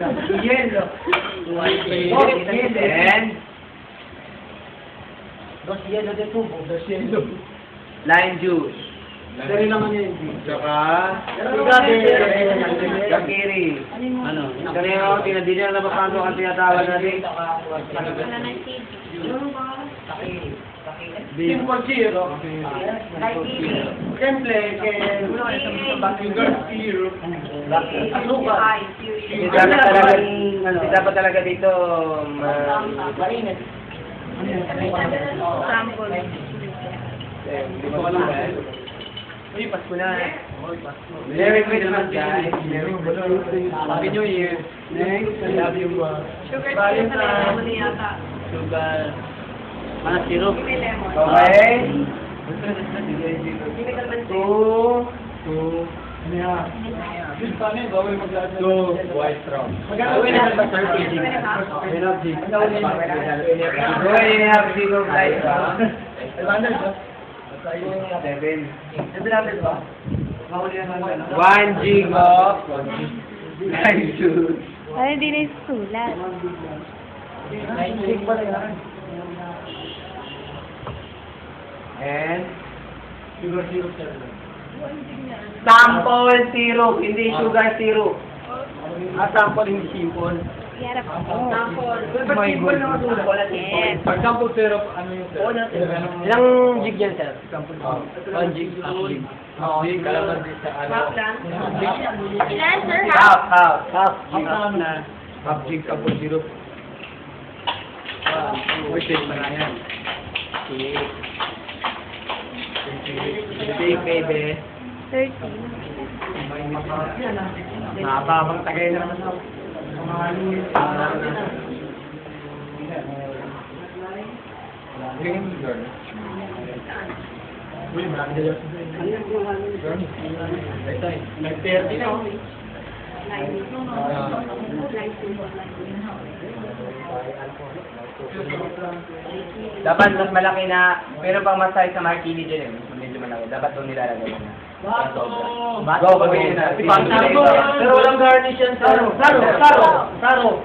Hielo. And Dos hielo de tubo. Dos hielo. lime juice. Dari naman yun. Saka Kakiri. kakiri. Ano? Kanino, tinadili na napapasok ang tinatawag natin? Simple zero. Simple, sugar syrup. Asukal. Dapat talaga dito Mainit. Sample. Di ko alam ba? Uy, Pasko na. Merry Christmas, guys. Happy New Year. Next, I love you. Sugar syrup na lemon yata. Sugar. Mga syrup. May lemon. Okay? Hindi ka naman Two. Ano yan? Yun pa rin, bawal maglahat ng white rum. Magkakawin na ba 30? Energy. Go and have zero light, ha? 7. 1 jig of lime juice. Ay, hindi na yung sulat. And Sugar syrup sir. sample syrup, hindi sugar syrup. Sample yung simple. Yarap ako. Sample. My God. Yes. Pag sample syrup, ano yung sir? Ilang jig yan, sir? Sample syrup. 1 jig, half jig. Jig, kalamansi sa ano. Half lang. Ilan, sir? Half Half na. Half jig, sample syrup. Uy, shake pa na yan. Shake, baby. 30. Nakababang tagay na naman ako. Uy, marami na yan. Nag-30 na. Dapat mas malaki na, meron pang mas size sa martini dyan eh. Medyo malaki. Dapat doon nilalagay na. Go, pagawin na. Pero walang garnish yan, sir. Saro.